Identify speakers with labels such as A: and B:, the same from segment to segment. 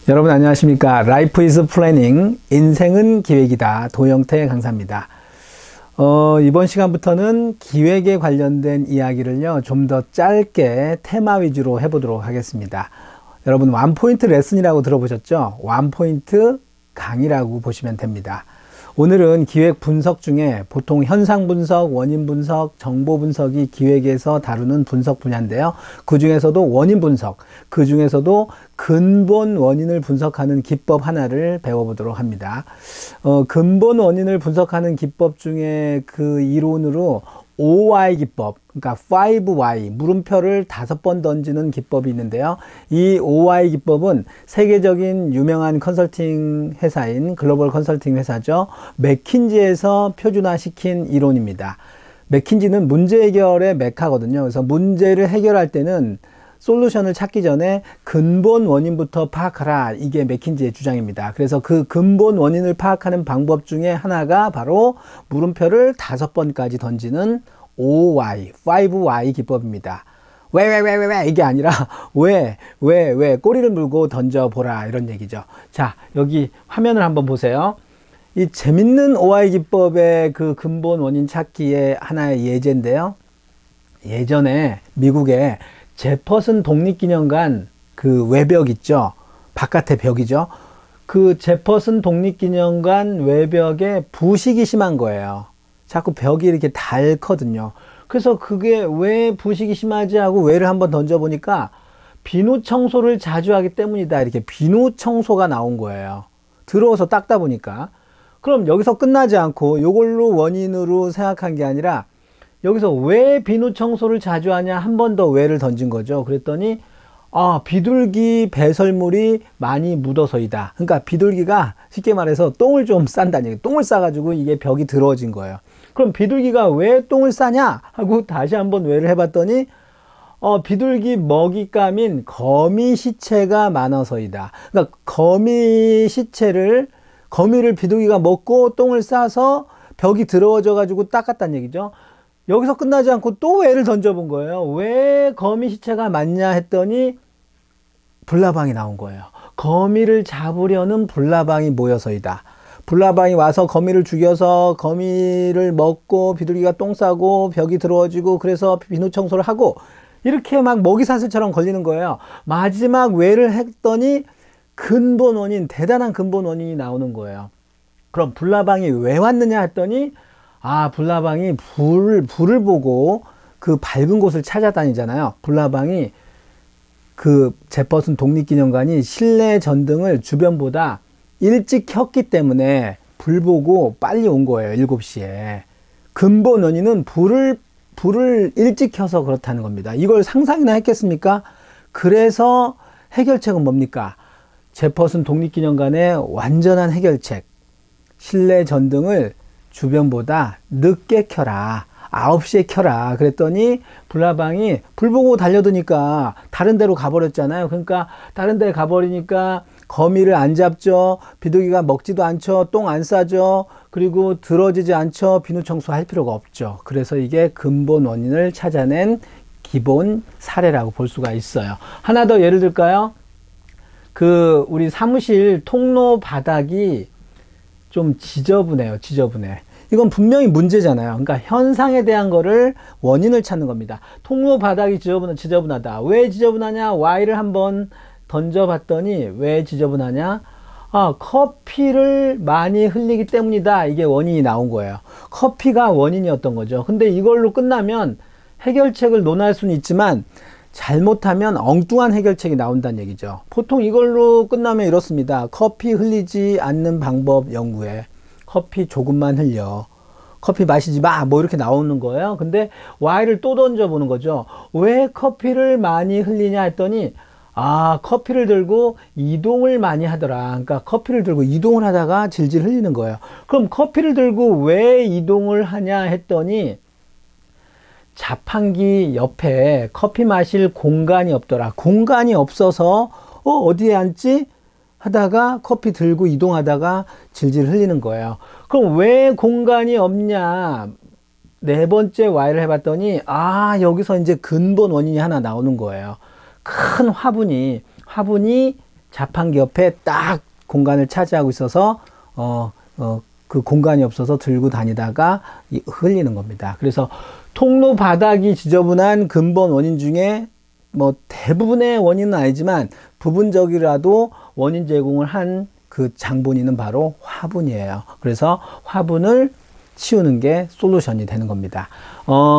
A: 여러분 안녕하십니까? Life is Planning, 인생은 기획이다. 도영태 강사입니다. 이번 시간부터는 기획에 관련된 이야기를요, 좀 더 짧게 테마 위주로 해보도록 하겠습니다. 여러분 원포인트 레슨이라고 들어보셨죠? 원포인트 강의라고 보시면 됩니다. 오늘은 기획 분석 중에 보통 현상 분석, 원인 분석, 정보 분석이 기획에서 다루는 분석 분야인데요. 그 중에서도 원인 분석, 그 중에서도 근본 원인을 분석하는 기법 하나를 배워보도록 합니다. 근본 원인을 분석하는 기법 중에 그 이론으로 OY 기법, 그러니까 5Y, 물음표를 5번 던지는 기법이 있는데요. 이 OY 기법은 세계적인 유명한 컨설팅 회사인 글로벌 컨설팅 회사죠. 맥킨지에서 표준화시킨 이론입니다. 맥킨지는 문제 해결의 메카거든요. 그래서 문제를 해결할 때는 솔루션을 찾기 전에 근본 원인부터 파악하라. 이게 맥킨지의 주장입니다. 그래서 그 근본 원인을 파악하는 방법 중에 하나가 바로 물음표를 5번까지 던지는 OY, 5Y 기법입니다. 왜 이게 아니라 왜 꼬리를 물고 던져보라 이런 얘기죠. 자, 여기 화면을 한번 보세요. 이 재밌는 OY 기법의 그 근본 원인 찾기의 하나의 예제인데요. 예전에 미국에 제퍼슨 독립기념관 그 외벽 있죠. 바깥의 벽이죠. 그 제퍼슨 독립기념관 외벽에 부식이 심한 거예요. 자꾸 벽이 이렇게 닳거든요. 그래서 그게 왜 부식이 심하지 하고 왜를 한번 던져보니까 비누 청소를 자주 하기 때문이다. 이렇게 비누 청소가 나온 거예요. 들어와서 닦다 보니까. 그럼 여기서 끝나지 않고 이걸로 원인으로 생각한 게 아니라 여기서 왜 비누 청소를 자주 하냐 한 번 더 왜를 던진 거죠. 그랬더니 비둘기 배설물이 많이 묻어서이다. 그러니까 비둘기가 쉽게 말해서 똥을 좀 싼다는 얘기. 똥을 싸가지고 이게 벽이 더러워진 거예요. 그럼 비둘기가 왜 똥을 싸냐 하고 다시 한번 왜를 해봤더니 비둘기 먹잇감인 거미 시체가 많아서이다. 그러니까 거미를 비둘기가 먹고 똥을 싸서 벽이 더러워져 가지고 닦았다는 얘기죠. 여기서 끝나지 않고 또 왜를 던져본 거예요. 왜 거미 시체가 많냐 했더니 불나방이 나온 거예요. 거미를 잡으려는 불나방이 모여서이다. 불나방이 와서 거미를 죽여서 거미를 먹고 비둘기가 똥 싸고 벽이 더러워지고 그래서 비누 청소를 하고 이렇게 막 먹이사슬처럼 걸리는 거예요. 마지막 왜를 했더니 근본 원인, 대단한 근본 원인이 나오는 거예요. 그럼 불나방이 왜 왔느냐 했더니 불나방이 불을 보고 그 밝은 곳을 찾아다니잖아요. 불나방이 그 제퍼슨 독립기념관이 실내 전등을 주변보다 일찍 켰기 때문에 불 보고 빨리 온 거예요. 7시에. 근본 원인은 불을 일찍 켜서 그렇다는 겁니다. 이걸 상상이나 했겠습니까? 그래서 해결책은 뭡니까? 제퍼슨 독립기념관의 완전한 해결책. 실내 전등을 주변보다 늦게 켜라. 9시에 켜라. 그랬더니 불나방이 불 보고 달려드니까 다른 데로 가버렸잖아요. 그러니까 다른 데 가버리니까 거미를 안 잡죠. 비둘기가 먹지도 않죠. 똥 안 싸죠. 그리고 들어지지 않죠. 비누 청소할 필요가 없죠. 그래서 이게 근본 원인을 찾아낸 기본 사례라고 볼 수가 있어요. 하나 더 예를 들까요? 우리 사무실 통로 바닥이 좀 지저분해요. 지저분해. 이건 분명히 문제잖아요. 그러니까 현상에 대한 거를 원인을 찾는 겁니다. 통로 바닥이 지저분하다. 왜 지저분하냐? Y를 한번 던져봤더니 왜 지저분하냐? 커피를 많이 흘리기 때문이다. 이게 원인이 나온 거예요. 커피가 원인이었던 거죠. 근데 이걸로 끝나면 해결책을 논할 수는 있지만 잘못하면 엉뚱한 해결책이 나온다는 얘기죠. 보통 이걸로 끝나면 이렇습니다. 커피 흘리지 않는 방법 연구해. 커피 조금만 흘려. 커피 마시지 마. 뭐 이렇게 나오는 거예요. 근데 Y를 또 던져보는 거죠. 왜 커피를 많이 흘리냐 했더니 커피를 들고 이동을 많이 하더라. 그러니까 커피를 들고 이동을 하다가 질질 흘리는 거예요. 그럼 커피를 들고 왜 이동을 하냐 했더니 자판기 옆에 커피 마실 공간이 없더라. 공간이 없어서 어디에 앉지? 하다가 커피 들고 이동하다가 질질 흘리는 거예요. 그럼 왜 공간이 없냐? 네 번째 Y를 해봤더니 여기서 이제 근본 원인이 하나 나오는 거예요. 큰 화분이 자판기 옆에 딱 공간을 차지하고 있어서 그 공간이 없어서 들고 다니다가 흘리는 겁니다. 그래서 통로 바닥이 지저분한 근본 원인 중에 뭐 대부분의 원인은 아니지만 부분적이라도 원인 제공을 한 그 장본인은 바로 화분이에요. 그래서 화분을 치우는 게 솔루션이 되는 겁니다.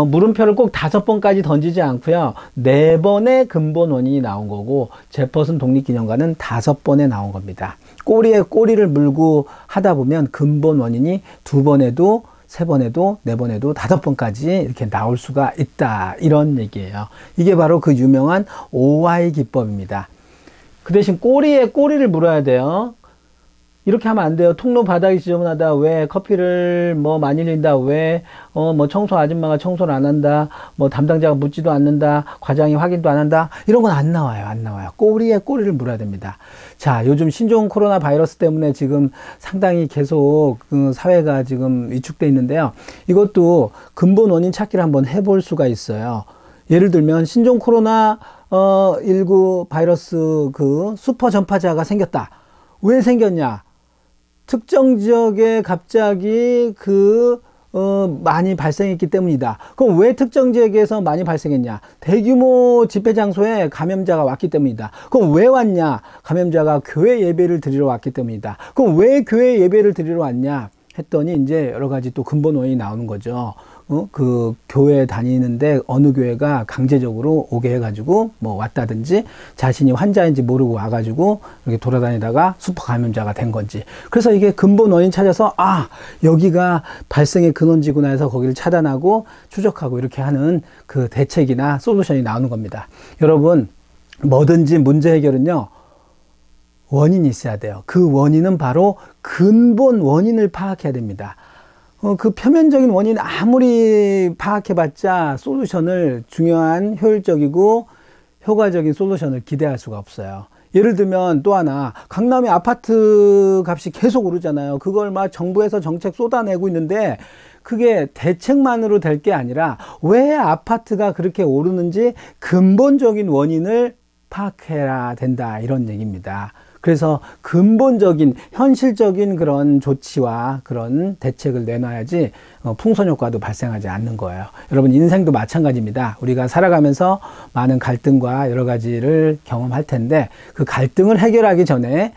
A: 물음표를 꼭 5번까지 던지지 않고요. 4번의 근본 원인이 나온 거고 제퍼슨 독립기념관은 5번에 나온 겁니다. 꼬리에 꼬리를 물고 하다 보면 근본 원인이 2번에도 3번에도 4번에도 5번까지 이렇게 나올 수가 있다, 이런 얘기예요. 이게 바로 그 유명한 OI 기법입니다. 그 대신 꼬리에 꼬리를 물어야 돼요. 이렇게 하면 안 돼요. 통로 바닥이 지저분하다. 왜 커피를 뭐 많이 흘린다. 왜 뭐 청소 아줌마가 청소를 안 한다. 뭐 담당자가 묻지도 않는다. 과장이 확인도 안 한다. 이런 건 안 나와요. 안 나와요. 꼬리에 꼬리를 물어야 됩니다. 자, 요즘 신종 코로나 바이러스 때문에 지금 상당히 계속 그 사회가 지금 위축돼 있는데요. 이것도 근본 원인 찾기를 한번 해볼 수가 있어요. 예를 들면 신종 코로나 19 바이러스 그 슈퍼 전파자가 생겼다. 왜 생겼냐? 특정 지역에 갑자기 많이 발생했기 때문이다. 그럼 왜 특정 지역에서 많이 발생했냐? 대규모 집회 장소에 감염자가 왔기 때문이다. 그럼 왜 왔냐? 감염자가 교회 예배를 드리러 왔기 때문이다. 그럼 왜 교회 예배를 드리러 왔냐? 했더니 이제 여러 가지 또 근본 원인이 나오는 거죠. 그 교회 다니는데 어느 교회가 강제적으로 오게 해가지고 뭐 왔다든지 자신이 환자인지 모르고 와가지고 이렇게 돌아다니다가 슈퍼 감염자가 된 건지. 그래서 이게 근본 원인 찾아서 여기가 발생의 근원지구나 해서 거기를 차단하고 추적하고 이렇게 하는 그 대책이나 솔루션이 나오는 겁니다. 여러분, 뭐든지 문제 해결은요, 원인이 있어야 돼요. 그 원인은 바로 근본 원인을 파악해야 됩니다. 그 표면적인 원인 아무리 파악해봤자 솔루션을, 중요한 효율적이고 효과적인 솔루션을 기대할 수가 없어요. 예를 들면 또 하나, 강남의 아파트 값이 계속 오르잖아요. 그걸 막 정부에서 정책 쏟아내고 있는데 그게 대책만으로 될 게 아니라 왜 아파트가 그렇게 오르는지 근본적인 원인을 파악해야 된다, 이런 얘기입니다. 그래서 근본적인 현실적인 그런 조치와 그런 대책을 내놔야지 풍선 효과도 발생하지 않는 거예요. 여러분, 인생도 마찬가지입니다. 우리가 살아가면서 많은 갈등과 여러 가지를 경험할 텐데 그 갈등을 해결하기 전에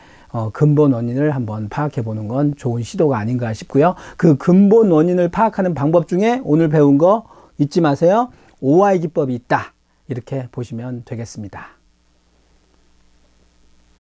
A: 근본 원인을 한번 파악해 보는 건 좋은 시도가 아닌가 싶고요. 그 근본 원인을 파악하는 방법 중에 오늘 배운 거 잊지 마세요. OI 기법이 있다, 이렇게 보시면 되겠습니다.